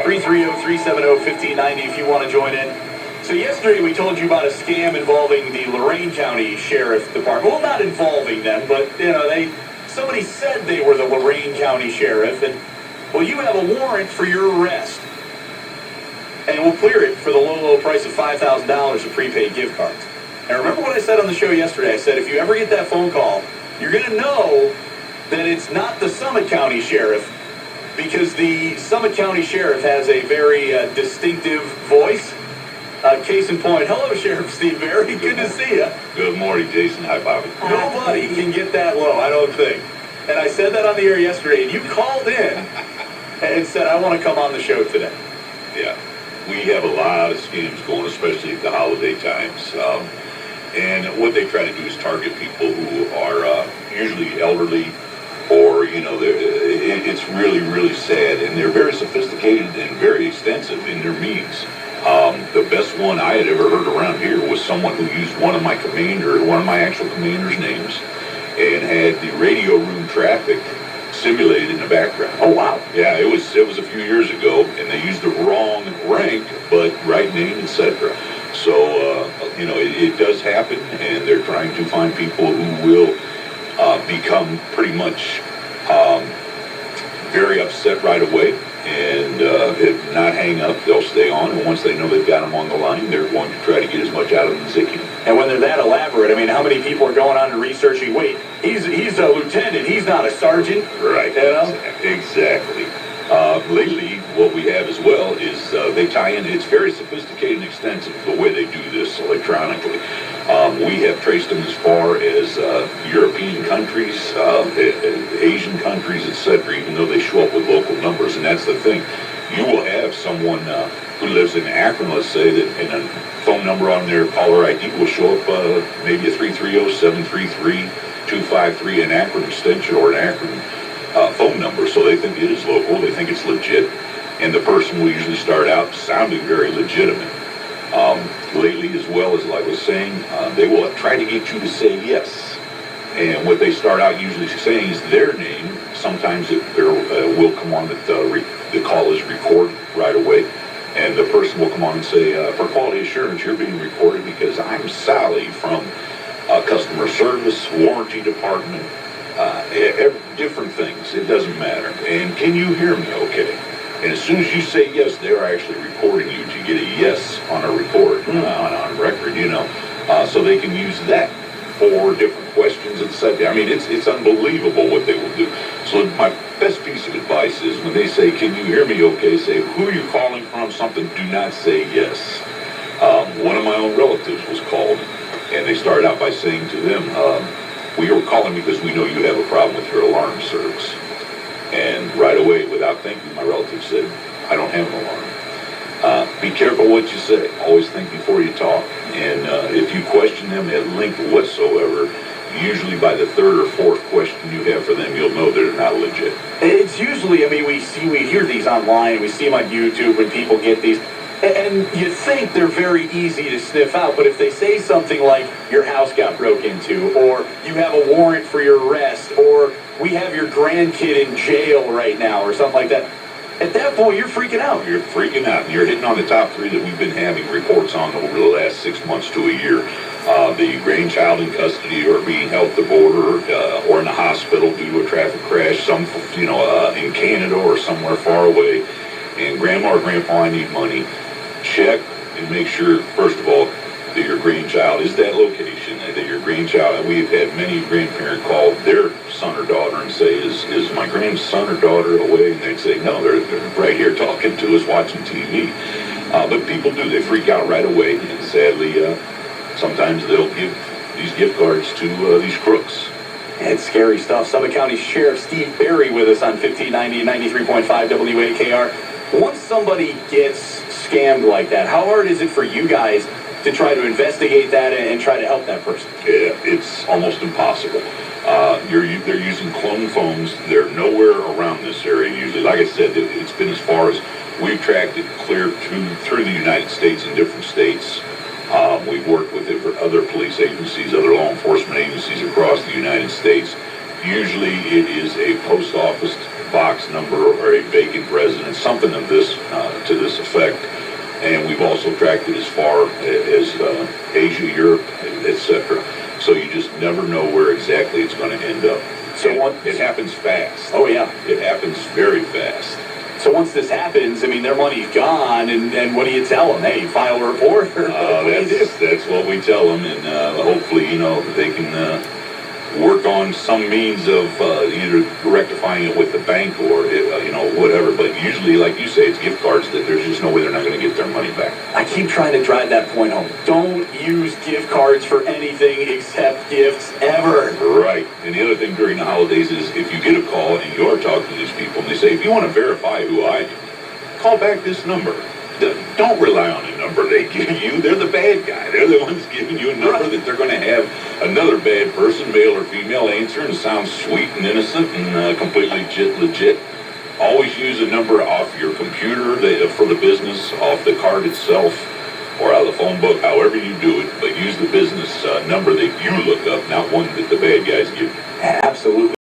330-370-1590 if you want to join in. So yesterday we told you about a scam involving the Lorain County Sheriff Department. Well, not involving them, but, somebody said they were the Lorain County Sheriff, and, well, you have a warrant for your arrest. And we'll clear it for the low, low price of $5,000 of prepaid gift cards. And remember what I said on the show yesterday? I said if you ever get that phone call, you're going to know that it's not the Summit County Sheriff, because the Summit County Sheriff has a very distinctive voice. Case in point, hello, Sheriff Steve Berry. Good to see you. Good morning, Jason. Hi, Bobby. Nobody can get that low, I don't think. And I said that on the air yesterday, and you called in and said, I want to come on the show today. Yeah. We have a lot of schemes going, especially at the holiday times. And what they try to do is target people who are usually elderly, or, it's really, really sad. And they're very sophisticated and very extensive in their means. The best one I had ever heard around here was someone who used one of my actual commander's names, and had the radio room traffic simulated in the background. Oh, wow. Yeah, it was a few years ago, and they used the wrong rank, but right name, etc. So, it does happen, and they're trying to find people who will become pretty much very upset right away, and if not hang up, they'll stay on, and once they know they've got them on the line, they're going to try to get as much out of them as they can. And when they're that elaborate, how many people are going on and researching, wait, he's a lieutenant, he's not a sergeant? Right, exactly. Lately, what we have as well is they tie in, it's very sophisticated and extensive the way they do this electronically. We have traced them as far as European countries, Asian countries, etc., even though they show up with local numbers. And that's the thing. You will have someone who lives in Akron, let's say, and a phone number on their caller ID will show up maybe a 330-733-253, an Akron extension or an Akron phone number. So they think it is local, they think it's legit, and the person will usually start out sounding very legitimate. Lately, as well, as I was saying, they will try to get you to say yes. And what they start out usually saying is their name. Sometimes it will come on that the call is recorded right away. And the person will come on and say, for quality assurance, you're being recorded because I'm Sally from customer service, warranty department, different things. It doesn't matter. And can you hear me okay? And as soon as you say yes, they're actually recording you to get a yes on a record, on record, so they can use that for different questions, etc. It's unbelievable what they will do. So my best piece of advice is when they say, can you hear me okay, say, who are you calling from, something, do not say yes. One of my own relatives was called, and they started out by saying to them, we are calling because we know you have a problem with your alarm service. And right away, without thinking, my relative said, I don't have an alarm. Be careful what you say. Always think before you talk. And if you question them at length whatsoever, usually by the third or fourth question you have for them, you'll know they're not legit. It's usually, we hear these online, we see them on YouTube when people get these, and you think they're very easy to sniff out, but if they say something like, your house got broke into, or you have a warrant for your arrest, or we have your grandkid in jail right now, or something like that, at that point, you're freaking out. You're freaking out. And you're hitting on the top three that we've been having reports on over the last 6 months to a year. The grandchild in custody or being held at the border or in the hospital due to a traffic crash, some, in Canada or somewhere far away. And grandma or grandpa, I need money. Check and make sure, first of all, that your grandchild is that location, that your grandchild, we've had many grandparents call their son or daughter and say, is my grandson or daughter away? And they'd say, no, they're right here talking to us, watching TV. But people do, they freak out right away, and sadly, sometimes they'll give these gift cards to these crooks. It's scary stuff. Summit County Sheriff Steve Berry with us on 1590 and 93.5 WAKR. Once somebody gets scammed like that, how hard is it for you guys to try to investigate that and try to help that person? Yeah, it's almost impossible. They're using clone phones. They're nowhere around this area usually. Like I said, it's been as far as we've tracked it clear through the United States in different states. We've worked with other police agencies, other law enforcement agencies across the United States. Usually it is a post office box number or a vacant residence, something of this to this effect. And we've also tracked it as far as Asia, Europe, etc. So you just never know where exactly it's going to end up. So it happens fast. Oh yeah, it happens very fast. So once this happens, I mean, their money's gone, and what do you tell them? Hey, file a report. What do you do? That's what we tell them, and hopefully, they can work on some means of either rectifying it with the bank or whatever. But usually, like you say, it's gift cards that there's just no way they're not going to get their money back. I keep trying to drive that point home. Don't use gift cards for anything except gifts ever. Right. And the other thing during the holidays is if you get a call and you are talking to these people and they say, if you want to verify who I am, call back this number. Don't rely on a number they give you. They're the bad guy. They're the ones giving you a number that they're going to have another bad person, male or female, answer and sound sweet and innocent and completely legit. Always use a number off your computer for the business, off the card itself, or out of the phone book, however you do it. But use the business number that you look up, not one that the bad guys give you. Absolutely.